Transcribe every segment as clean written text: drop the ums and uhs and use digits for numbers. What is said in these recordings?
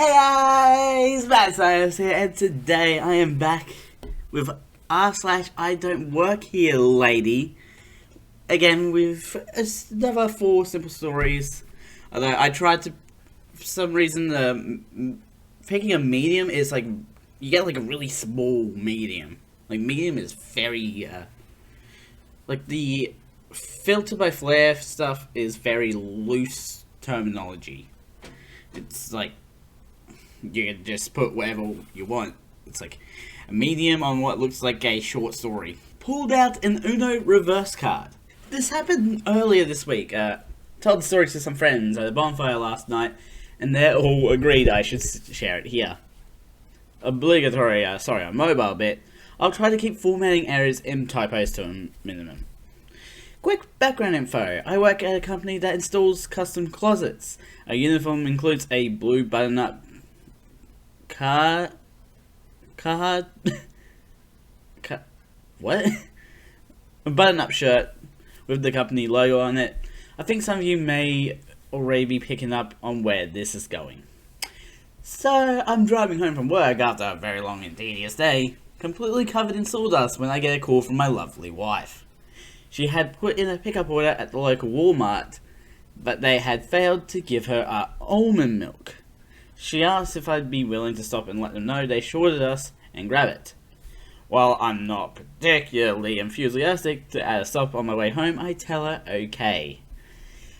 Hey guys, TRScientist here, and today I am back with r/IDon'tWorkHereLady again with another 4 simple stories. Although I tried to, for some reason, picking a medium is like you get like a really small medium. Like medium is very like the filter by flare stuff is very loose terminology. It's like you can just put whatever you want. It's like a medium on what looks like a short story. Pulled out an Uno reverse card. This happened earlier this week. Told the story to some friends at a bonfire last night, and they all agreed I should share it here. Obligatory, on mobile bit. I'll try to keep formatting errors and typos to a minimum. Quick background info. I work at a company that installs custom closets. Our uniform includes a blue button-up what? A button-up shirt with the company logo on it. I think some of you may already be picking up on where this is going. So, I'm driving home from work after a very long and tedious day, completely covered in sawdust when I get a call from my lovely wife. She had put in a pickup order at the local Walmart, but they had failed to give her almond milk. She asked if I'd be willing to stop and let them know they shorted us and grab it. While I'm not particularly enthusiastic to add a stop on my way home, I tell her okay.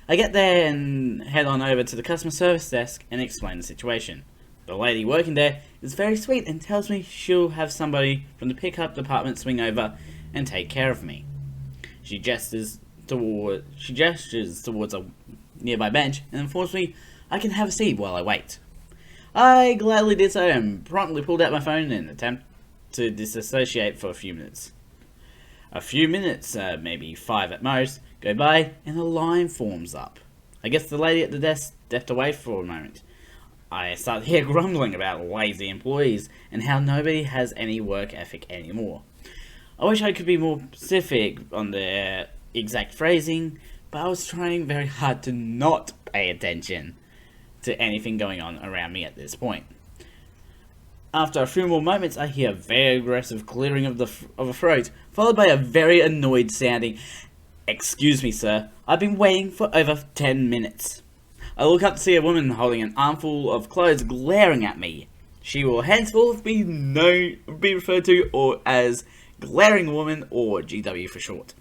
I get there and head on over to the customer service desk and explain the situation. The lady working there is very sweet and tells me she'll have somebody from the pickup department swing over and take care of me. She gestures towards a nearby bench and informs me I can have a seat while I wait. I gladly did so and promptly pulled out my phone in an attempt to disassociate for a few minutes. A few minutes, maybe 5 at most, go by and a line forms up. I guess the lady at the desk stepped away for a moment. I start to hear grumbling about lazy employees and how nobody has any work ethic anymore. I wish I could be more specific on the exact phrasing, but I was trying very hard to not pay attention to anything going on around me at this point. After a few more moments, I hear a very aggressive clearing of a throat, followed by a very annoyed sounding, "Excuse me, sir, I've been waiting for over 10 minutes. I look up to see a woman holding an armful of clothes glaring at me. She will henceforth be referred to as Glaring Woman, or GW for short.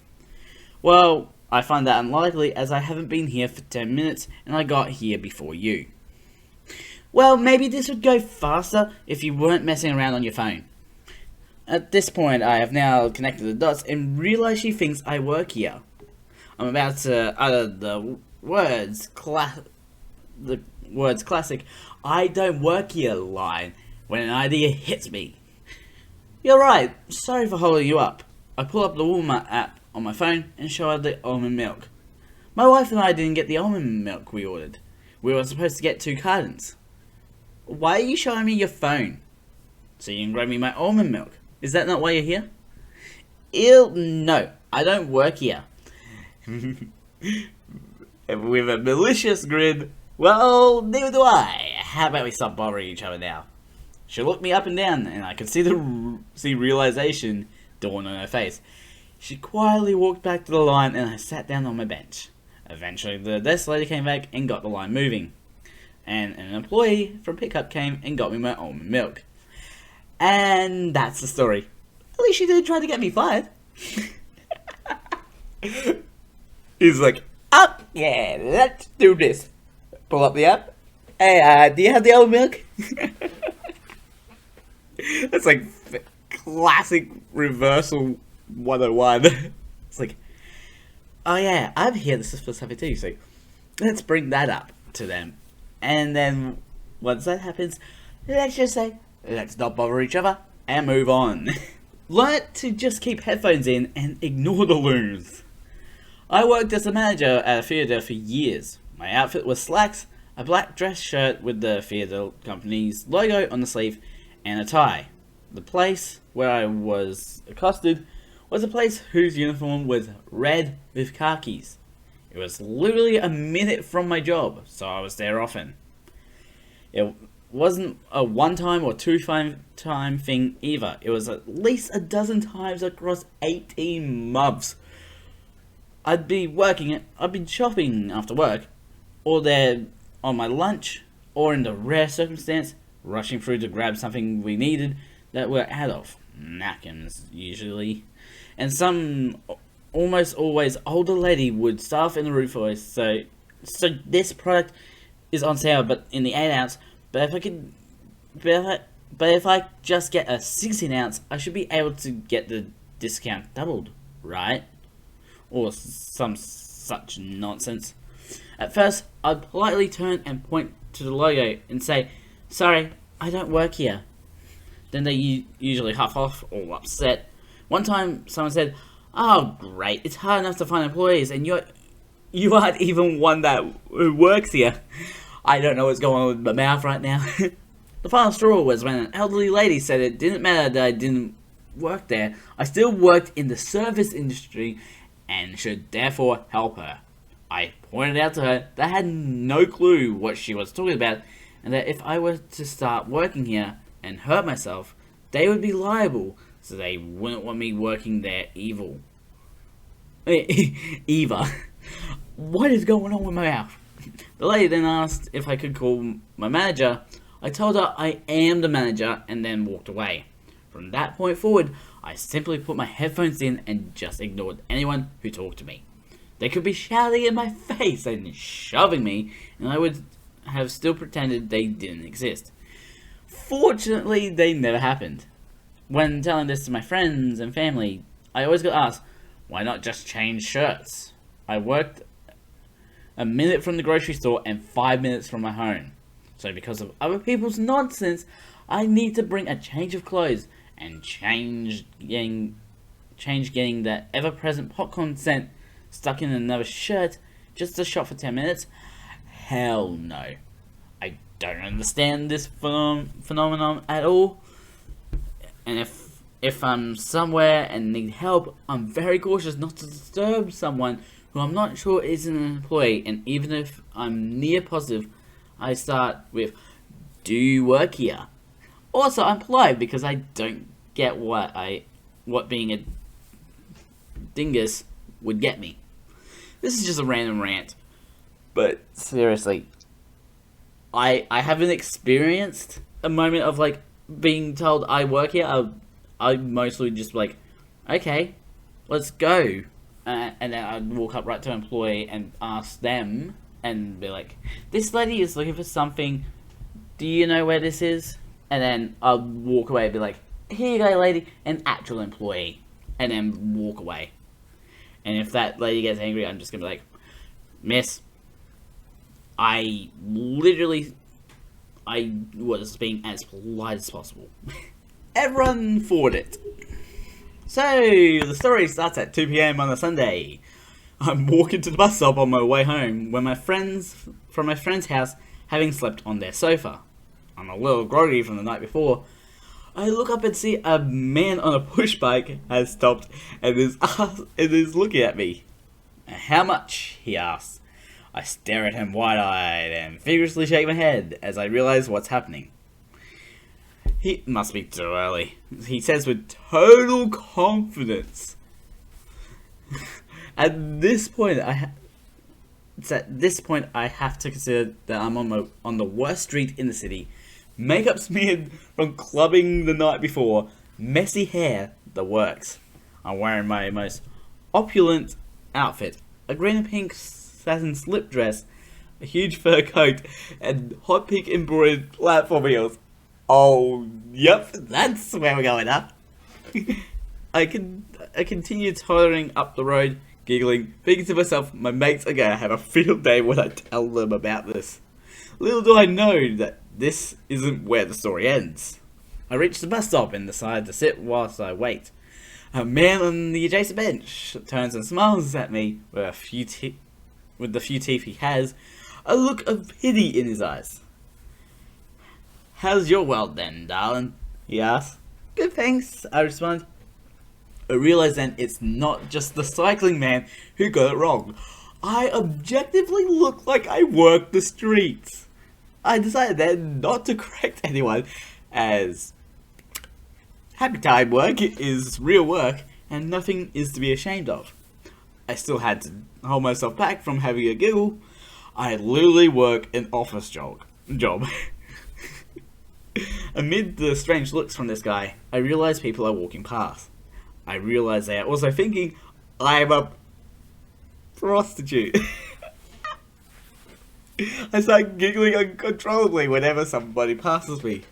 Well, I find that unlikely as I haven't been here for 10 minutes and I got here before you. Well, maybe this would go faster if you weren't messing around on your phone." At this point, I have now connected the dots and realized she thinks I work here. I'm about to utter the words classic "I don't work here" line when an idea hits me. "You're right, sorry for holding you up." I pull up the Walmart app on my phone and show her the almond milk. My wife and I didn't get the almond milk we ordered. We were supposed to get 2 cartons. "Why are you showing me your phone?" "So you can grab me my almond milk. Is that not why you're here?" No, I don't work here." With a malicious grin, "Well, neither do I. How about we stop bothering each other now?" She looked me up and down, and I could see realization dawn on her face. She quietly walked back to the line, and I sat down on my bench. Eventually, the desk lady came back and got the line moving, and an employee from pickup came and got me my almond milk. And that's the story. At least she didn't try to get me fired. He's like, "Oh, yeah, let's do this." Pull up the app. "Hey, do you have the almond milk?" That's like classic reversal 101. It's like, "Oh yeah, I'm here, this is supposed to happen too." So let's bring that up to them. And then once that happens, let's just say, let's not bother each other and move on. Learn to just keep headphones in and ignore the loons. I worked as a manager at a theatre for years. My outfit was slacks, a black dress shirt with the theatre company's logo on the sleeve, and a tie. The place where I was accosted was a place whose uniform was red with khakis. It was literally a minute from my job, so I was there often. wasn't a one-time or two-time thing either. It was at least a dozen times across 18 months. I'd be shopping after work, or there on my lunch, or in the rare circumstance, rushing through to grab something we needed that we're out of. Napkins, usually. And some almost always older lady would start in the rude voice, so this product is on sale, but in the 8-ounce, but if I just get a 16-ounce, I should be able to get the discount doubled, right? Or some such nonsense. At first, I'd politely turn and point to the logo and say, "Sorry, I don't work here." Then they usually huff off, all upset. One time, someone said, "Oh, great, it's hard enough to find employees, and you aren't even one who works here." I don't know what's going on with my mouth right now. The final straw was when an elderly lady said it didn't matter that I didn't work there. I still worked in the service industry and should therefore help her. I pointed out to her that I had no clue what she was talking about, and that if I were to start working here and hurt myself, they would be liable, so they wouldn't want me working there either. What is going on with my mouth? The lady then asked if I could call my manager. I told her I am the manager and then walked away. From that point forward, I simply put my headphones in and just ignored anyone who talked to me. They could be shouting in my face and shoving me, and I would have still pretended they didn't exist. Fortunately, they never happened. When telling this to my friends and family, I always got asked, why not just change shirts? I worked a minute from the grocery store and 5 minutes from my home. So because of other people's nonsense, I need to bring a change of clothes and change getting that ever-present popcorn scent stuck in another shirt just to shop for 10 minutes? Hell no. I don't understand this phenomenon at all. And if I'm somewhere and need help, I'm very cautious not to disturb someone who I'm not sure is an employee, and even if I'm near positive, I start with, "Do you work here?" Also, I'm polite because I don't get what being a dingus would get me. This is just a random rant, but seriously, I haven't experienced a moment of like being told I work here. I mostly just like, okay, let's go. And then I'd walk up right to an employee and ask them and be like, "This lady is looking for something. Do you know where this is?" And then I'll walk away and be like, "Here you go, lady," an actual employee. And then walk away. And if that lady gets angry, I'm just going to be like, "Miss, I was being as polite as possible." Everyone forward it. So, the story starts at 2 PM on a Sunday. I'm walking to the bus stop on my way home when from my friend's house, having slept on their sofa. I'm a little groggy from the night before. I look up and see a man on a push bike has stopped and is looking at me. "How much?" he asks. I stare at him wide-eyed and vigorously shake my head as I realize what's happening. He must be too early, he says with total confidence. At this point, I have to consider that I'm on the worst street in the city. Makeup smeared from clubbing the night before, messy hair, the works. I'm wearing my most opulent outfit, a green and pink satin slip dress, a huge fur coat, and hot pink embroidered platform heels. Oh, yep, that's where we're going, huh? I continue tottering up the road, giggling, thinking to myself, my mates are going to have a field day when I tell them about this. Little do I know that this isn't where the story ends. I reach the bus stop and decide to sit whilst I wait. A man on the adjacent bench turns and smiles at me with the few teeth he has, a look of pity in his eyes. "How's your world then, darling?" he asks. "Good, thanks," I respond. I realize then it's not just the cycling man who got it wrong. I objectively look like I work the streets. I decided then not to correct anyone, as happy time work is real work and nothing is to be ashamed of. I still had to hold myself back from having a giggle. I literally work an office job. Amid the strange looks from this guy, I realize people are walking past. I realize they are also thinking I'm a prostitute. I start giggling uncontrollably whenever somebody passes me.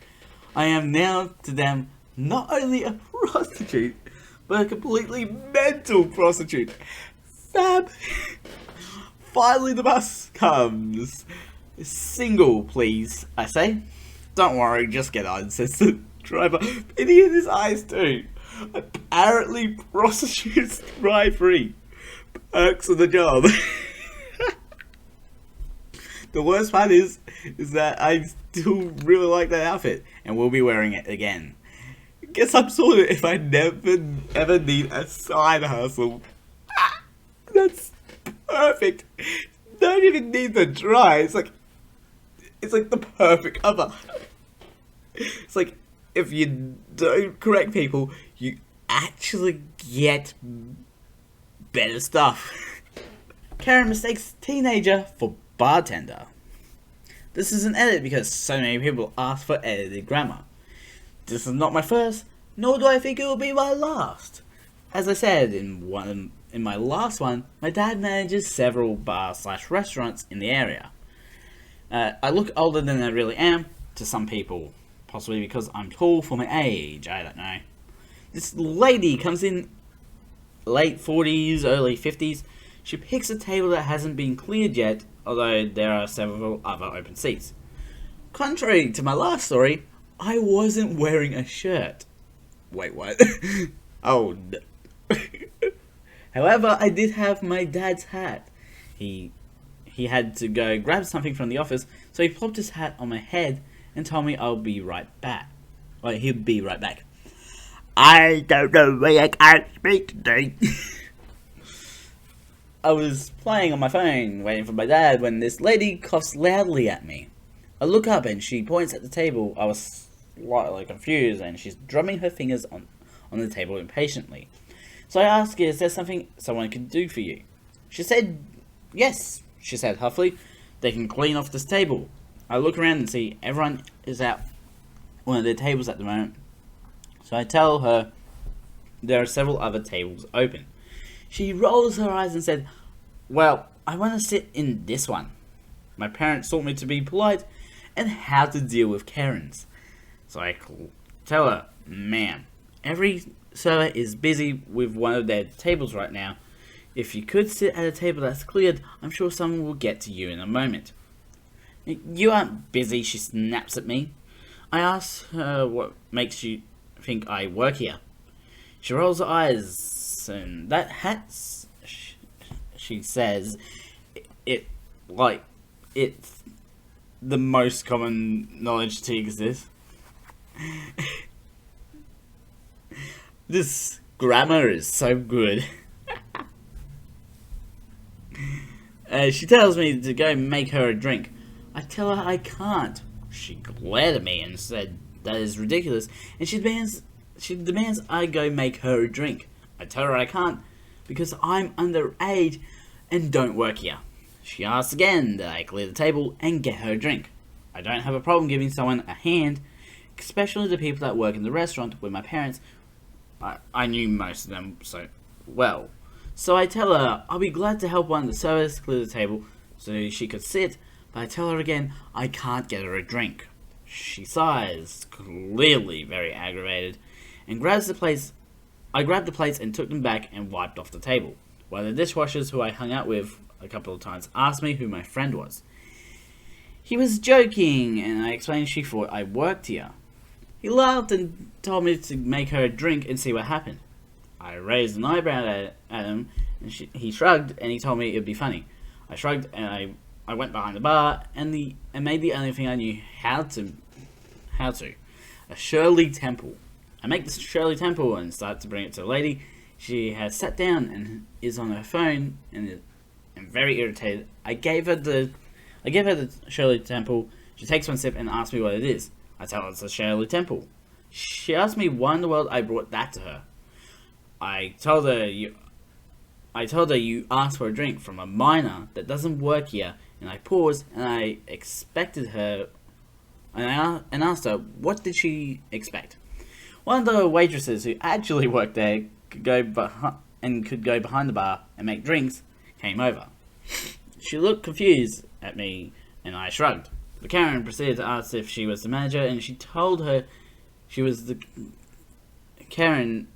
I am now to them not only a prostitute, but a completely mental prostitute. Fab. Finally the bus comes. Single, please, I say. Don't worry, just get on, says the driver. Pity in his eyes too. Apparently prostitutes drive free. Perks of the job. The worst part is that I still really like that outfit and will be wearing it again. Guess I'm sorted if I never ever need a side hustle. That's perfect. Don't even need to try. It's like the perfect cover. It's like if you don't correct people, you actually get better stuff. Karen mistakes teenager for bartender. This is an edit because so many people ask for edited grammar. This is not my first, nor do I think it will be my last. As I said in my last one, my dad manages several bars/restaurants in the area. I look older than I really am to some people, possibly because I'm tall for my age, I don't know. This lady comes in late 40s, early 50s. She picks a table that hasn't been cleared yet, although there are several other open seats. Contrary to my last story, I wasn't wearing a shirt. Wait, what? Oh, no. However, I did have my dad's hat. He had to go grab something from the office, so he plopped his hat on my head and told me I'll be right back. Well, he'll be right back. I don't know why I can't speak today. I was playing on my phone, waiting for my dad, when this lady coughs loudly at me. I look up and she points at the table. I was slightly confused and she's drumming her fingers on the table impatiently. So I asked her, is there something someone can do for you? She said, yes, she said huffily. They can clean off this table. I look around and see everyone is at one of their tables at the moment. So I tell her there are several other tables open. She rolls her eyes and said, well, I want to sit in this one. My parents taught me to be polite and how to deal with Karens. So I tell her, ma'am, every server is busy with one of their tables right now. If you could sit at a table that's cleared, I'm sure someone will get to you in a moment. You aren't busy, she snaps at me. I ask her what makes you think I work here. She rolls her eyes, and that hat's, she says, it's the most common knowledge to exist. This grammar is so good. She tells me to go make her a drink. I tell her I can't. She glared at me and said that is ridiculous, and she demands I go make her a drink. I tell her I can't because I'm underage and don't work here. She asks again that I clear the table and get her a drink. I don't have a problem giving someone a hand, especially the people that work in the restaurant with my parents. I knew most of them so well. So I tell her I'll be glad to help one of the servers clear the table so she could sit, but I tell her again I can't get her a drink. She sighs, clearly very aggravated, and grabs the plates. I grabbed the plates and took them back and wiped off the table, while the dishwashers who I hung out with a couple of times asked me who my friend was. He was joking, and I explained she thought I worked here. He laughed and told me to make her a drink and see what happened. I raised an eyebrow at him, and he shrugged, and he told me it would be funny. I shrugged, and I went behind the bar and made the only thing I knew how to. A Shirley Temple. I make this Shirley Temple and start to bring it to the lady. She has sat down and is on her phone and very irritated. I gave her the Shirley Temple She takes one sip and asks me what it is. I tell her it's a Shirley Temple. She asks me why in the world I brought that to her. I told her you asked for a drink from a minor that doesn't work here, and I paused and I expected her, and asked her what did she expect. One of the waitresses who actually worked there could go behind the bar and make drinks came over. She looked confused at me, and I shrugged. The Karen proceeded to ask if she was the manager, and she told her she was the Karen.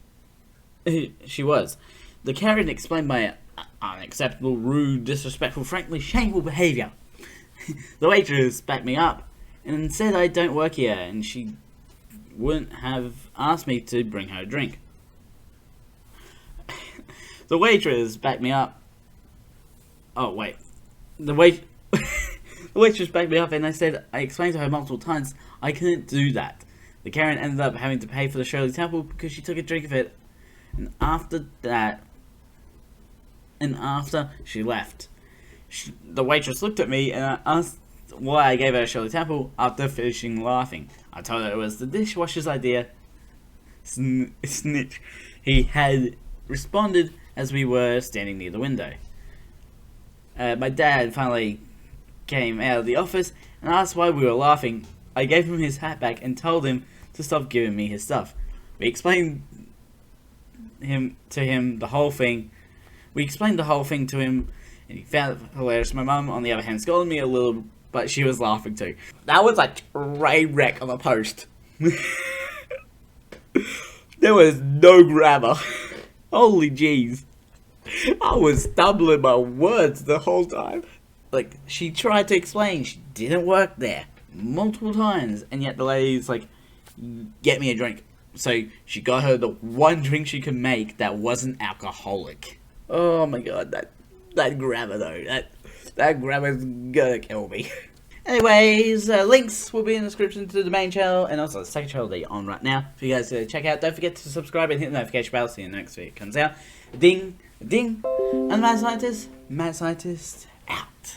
She was. The Karen explained my unacceptable, rude, disrespectful, frankly shameful behaviour. The waitress backed me up and said I don't work here, and she wouldn't have asked me to bring her a drink. The waitress backed me up. Oh wait, the waitress backed me up, and I explained to her multiple times I couldn't do that. The Karen ended up having to pay for the Shirley Temple because she took a drink of it, and after she left, the waitress looked at me and I asked why I gave her a Shirley Temple after finishing laughing. I told her it was the dishwasher's idea. Snitch. He had responded as we were standing near the window. My dad finally came out of the office and asked why we were laughing. I gave him his hat back and told him to stop giving me his stuff. We explained the whole thing to him, and he found it hilarious. My mum, on the other hand, scolded me a little, but she was laughing too. That was a train wreck on the post. There was no grammar. Holy jeez. I was stumbling my words the whole time. Like, she tried to explain she didn't work there multiple times, and yet the lady's like, get me a drink. So she got her the one drink she could make that wasn't alcoholic. Oh my god, that grammar though, that grammar's gonna kill me. Anyways, links will be in the description to the main channel and also the second channel that you're on right now for you guys to check out. Don't forget to subscribe and hit the notification bell so you know next video comes out. Ding, ding, and Mad Scientist out.